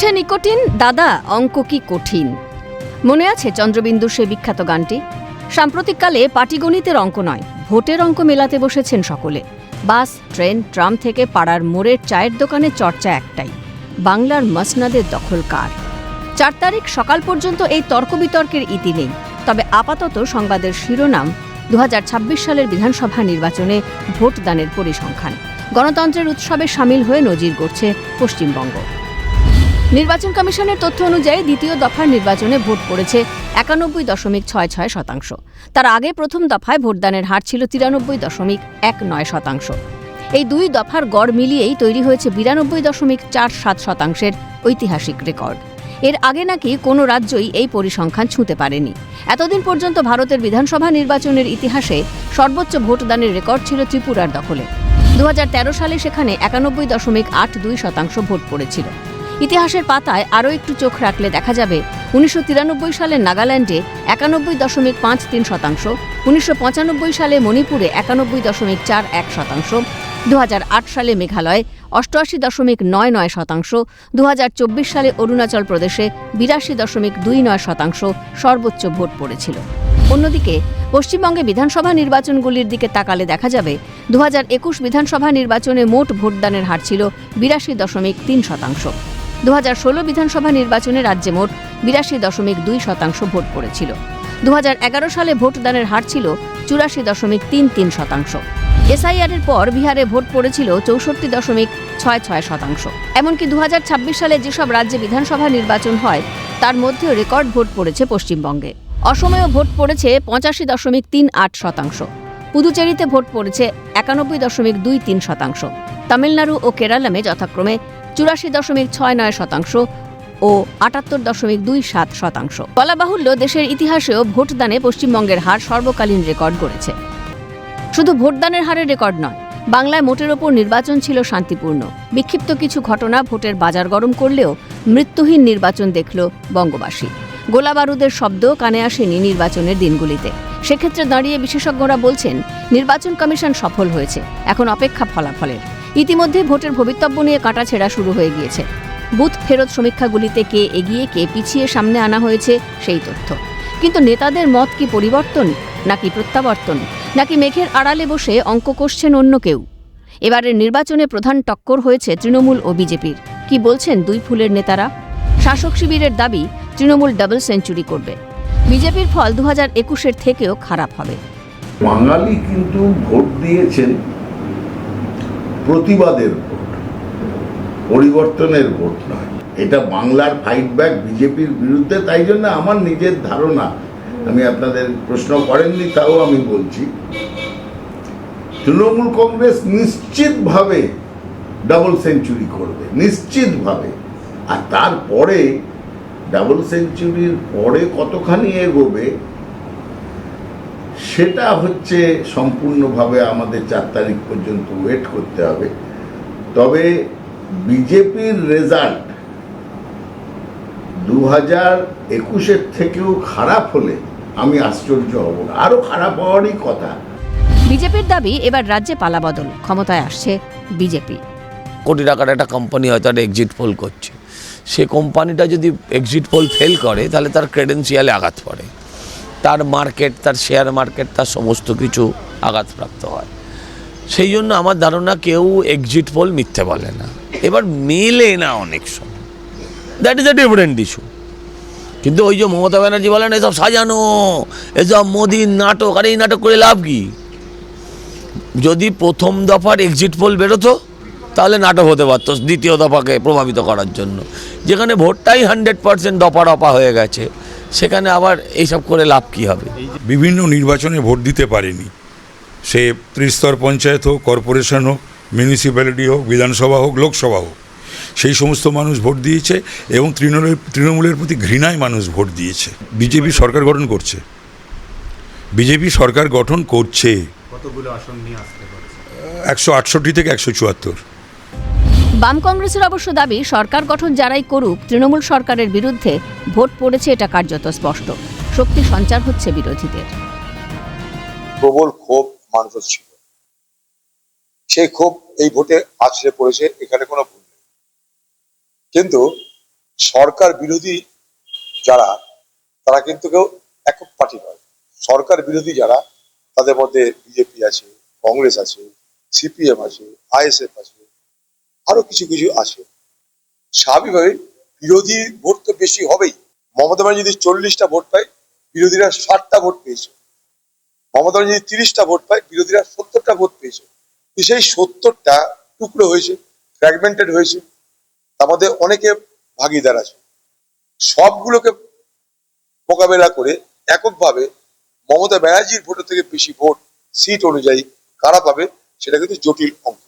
মিঠে নিকোটিন, দাদা অঙ্ক কি কঠিন। মনে আছে চন্দ্রবিন্দুর সেই বিখ্যাত গানটি? সাম্প্রতিককালে পাটিগণিতের অঙ্ক নয়, ভোটের অঙ্ক মেলাতে বসেছেন সকলে। বাস, ট্রেন, ট্রাম থেকে পাড়ার মোড়ের চায়ের দোকানে চর্চা একটাই, বাংলার মসনদের দখল কার। 4 তারিখ সকাল পর্যন্ত এই তর্ক বিতর্কের ইতি নেই। তবে আপাতত সংবাদের শিরোনাম 2026 সালের বিধানসভা নির্বাচনে ভোটদানের পরিসংখ্যান। গণতন্ত্রের উৎসবে সামিল হয়ে নজির গড়ছে পশ্চিমবঙ্গ। নির্বাচন কমিশনের তথ্য অনুযায়ী দ্বিতীয় দফার নির্বাচনে ভোট পড়েছে 91.66%। তার আগে প্রথম দফায় ভোটদানের হার ছিল 93.19%। এই দুই দফার গড় মিলিয়েই তৈরি হয়েছে 92.47%-এর ঐতিহাসিক রেকর্ড। এর আগে নাকি কোনো রাজ্যই এই পরিসংখ্যান ছুঁতে পারেনি। এতদিন পর্যন্ত ভারতের বিধানসভা নির্বাচনের ইতিহাসে সর্বোচ্চ ভোটদানের রেকর্ড ছিল ত্রিপুরার দখলে। 2013 সালে সেখানে 91.82% ভোট পড়েছিল। ইতিহাসের পাতায় আরও একটু চোখ রাখলে দেখা যাবে 1993 সালে নাগাল্যান্ডে 91.53%, 1995 সালে মণিপুরে 91.41%, 2008 সালে মেঘালয়ে 88.99%, 2024 সালে অরুণাচল প্রদেশে 82.29% সর্বোচ্চ ভোট পড়েছিল। অন্যদিকে পশ্চিমবঙ্গে বিধানসভা নির্বাচনগুলির দিকে তাকালে দেখা যাবে 2021 বিধানসভা নির্বাচনে মোট ভোটদানের হার ছিল 82.3%। 2016 বিধানসভা নির্বাচনে রাজ্যে মোট 82.2% ভোট পড়েছিল। 2011 সালে ভোটদানের হার ছিল 84.33%। এসআইআরের পর বিহারে ভোট পড়েছিল 64.66%। এমনকি 2026 সালে যেসব রাজ্যে বিধানসভা নির্বাচন হয় তার মধ্যেও রেকর্ড ভোট পড়েছে পশ্চিমবঙ্গে। অসমেও ভোট পড়েছে 85.38%। পুদুচেরিতে ভোট পড়েছে 91.23%। তামিলনাড়ু ও কেরালামে যথাক্রমে 84.69% ও 78.27%। বলা বাহুল্য, দেশের ইতিহাসেও ভোটদানে পশ্চিমবঙ্গের হার সর্বকালীন রেকর্ড গড়েছে। শুধু ভোটদানের হারের রেকর্ড নয়, বাংলায় মোটের ওপর নির্বাচন ছিল শান্তিপূর্ণ। বিক্ষিপ্ত কিছু ঘটনা ভোটের বাজার গরম করলেও মৃত্যুহীন নির্বাচন দেখল বঙ্গবাসী। গোলাবারুদের শব্দ কানে আসেনি নির্বাচনের দিনগুলিতে। সেক্ষেত্রে দাঁড়িয়ে বিশেষজ্ঞরা বলছেন, নির্বাচন কমিশন সফল হয়েছে, এখন অপেক্ষা ফলাফলের। ইতিমধ্যে ভোটের ভবিতব্য নিয়ে কাটাছেঁড়া শুরু হয়ে গিয়েছে। বুথ ফেরত সমীক্ষাগুলিতে কে এগিয়ে কে পিছিয়ে সামনে আনা হয়েছে সেই তথ্য। কিন্তু নেতাদের মত কি পরিবর্তন, নাকি প্রত্যাবর্তন, নাকি মেঘের আড়ালে বসে অঙ্ক কষছেন অন্য কেউ? এবারের নির্বাচনে প্রধান টক্কর হয়েছে তৃণমূল ও বিজেপির। কি বলছেন দুই ফুলের নেতারা? শাসক শিবিরের দাবি তৃণমূল ডাবল সেঞ্চুরি করবে। বিজেপির ফল 2021-এর থেকেও খারাপ হবে। বাঙালি কিন্তু ভোট দিয়েছেন প্রতিবাদের ভোট, পরিবর্তনের ভোট নয়। এটা বাংলার ফাইট ব্যাক বিজেপির বিরুদ্ধে। তাই জন্য আমার নিজের ধারণা, আমি আপনাদের প্রশ্ন করেননি তাও আমি বলছি, তৃণমূল কংগ্রেস নিশ্চিতভাবে ডাবল সেঞ্চুরি করবে, নিশ্চিতভাবে। আর তারপরে ডাবল সেঞ্চুরির পরে কতখানি এগোবে সেটা হচ্ছে সম্পূর্ণভাবে আমাদের 4 তারিখ পর্যন্ত ওয়েট করতে হবে। তবে বিজেপির রেজাল্ট 2021-এর থেকেও খারাপ হলে আমি আশ্চর্য হব না, আরো খারাপ হওয়ারই কথা। বিজেপির দাবি এবার রাজ্যে পালাবদল, ক্ষমতায় আসছে বিজেপি। কোটি টাকার একটা কোম্পানি হয়তো একটা এক্সিট পোল করছে, সে কোম্পানিটা যদি এক্সিট পোল ফেল করে তাহলে তার ক্রেডেন্সিয়ালে আঘাত পড়ে, তার মার্কেট, তার শেয়ার মার্কেট, তার সমস্ত কিছু আঘাতপ্রাপ্ত হয়। সেই জন্য আমার ধারণা কেউ এক্সিট পোল মিথ্যে বলে না, এবার মেলে না অনেক সময়, that is a different issue. কিন্তু ওই যে মমতা ব্যানার্জি বলেন এসব সাজানো, এসব মোদির নাটক, আর এই নাটক করে লাভ কি? যদি প্রথম দফার এক্সিট পোল বেরোতো তাহলে নাটক হতে পারতো দ্বিতীয় দফাকে প্রভাবিত করার জন্য। যেখানে ভোটটাই 100% দফা হয়ে গেছে, সেখানে আবার এইসব করে লাভ কি হবে? বিভিন্ন নির্বাচনে ভোট দিতে পারেনি, সে ত্রিস্তর পঞ্চায়েত হোক, কর্পোরেশন হোক, মিউনিসিপ্যালিটি হোক, বিধানসভা হোক, লোকসভা হোক, সেই সমস্ত মানুষ ভোট দিয়েছে এবং তৃণমূলের প্রতি ঘৃণায় মানুষ ভোট দিয়েছে। বিজেপি সরকার গঠন করছে, বিজেপি সরকার গঠন করছে। কতগুলো আসন নিয়ে আসতে পারে? 168 থেকে 174। বাম কংগ্রেসের অবশ্য দাবি, সরকার গঠন যারাই করুক, তৃণমূল সরকারের বিরুদ্ধে ভোট পড়েছে এটা কার্যত স্পষ্ট। শক্তি সঞ্চার হচ্ছে বিরোধীদের। প্রবল ক্ষোভ মানুষের ছিল, সেই ক্ষোভ এই ভোটে আছড়ে পড়েছে, এখানে কোনো ভুল নেই। কিন্তু সরকার বিরোধী যারা তারা কিন্তু কেউ একক পার্টি নয়। সরকার বিরোধী যারা, তাদের মধ্যে বিজেপি আছে, কংগ্রেস আছে, সিপিএম আছে, আইএসএফ আছে, আরো কিছু কিছু আছে। স্বাভাবিকভাবে বিরোধী ভোট তো বেশি হবেই। মমতা ব্যানার্জি যদি 40টা ভোট পায়, বিরোধীরা 60টা ভোট পেয়েছে। মমতা ব্যানার্জি যদি 30টা ভোট পায়, বিরোধীরা 70টা ভোট পেয়েছে। সেই 70টা টুকরো হয়েছে, ফ্র্যাগমেন্টেড হয়েছে, তার মধ্যে অনেকে ভাগিদার আছে। সবগুলোকে মোকাবেলা করে এককভাবে মমতা ব্যানার্জির ভোটের থেকে বেশি ভোট সিট অনুযায়ী কারা পাবে, সেটা কিন্তু জটিল অঙ্ক।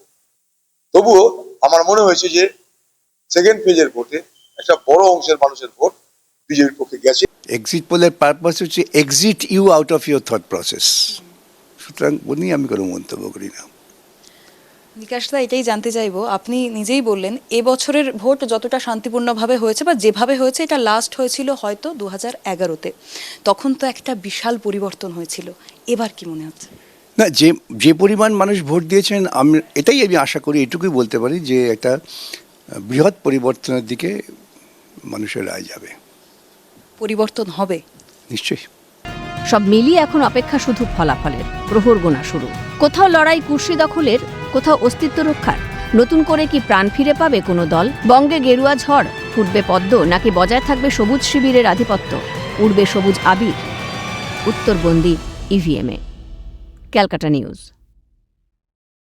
তবুও আমার মনে হয়েছে যে সেকেন্ড ফেজের ভোটে একটা বড় অংশের মানুষের ভোট বিজেপির পক্ষে গেছে। এক্সিট পোলের পারপাস হচ্ছে exit you out of your thought process. সুতরাং উনি আমি কোনো মন্তব্য করি না। বিকাশদা, এটাই জানতে চাইবো, আপনি নিজেই বললেন এবছরের ভোট যতটা শান্তিপূর্ণভাবে হয়েছে বা যেভাবে হয়েছে, এটা লাস্ট হয়েছিল হয়তো 2011-তে। তখন তো একটা বিশাল পরিবর্তন হয়েছিল। এবার কি মনে হচ্ছে? না, যে পরিমাণ মানুষ ভোট দিয়েছেন, এটাই আমি আশা করি, এটুকুই বলতে পারি যে একটা বৃহৎ পরিবর্তনের দিকে মানুষের রায় যাবে। পরিবর্তন হবে নিশ্চয়ই। সব মিলিয়ে এখন অপেক্ষা শুধু ফলাফলের। প্রহর গোনা শুরু। কোথাও লড়াই কুর্সি দখলের, কোথাও অস্তিত্ব রক্ষার। নতুন করে কি প্রাণ ফিরে পাবে কোনো দল? বঙ্গে গেরুয়া ঝড়, ফুটবে পদ্ম, নাকি বজায় থাকবে সবুজ শিবিরের আধিপত্য? উড়বে সবুজ আবির? উত্তরবন্দি ইভিএমে। ক্যালকাটা নিউজ।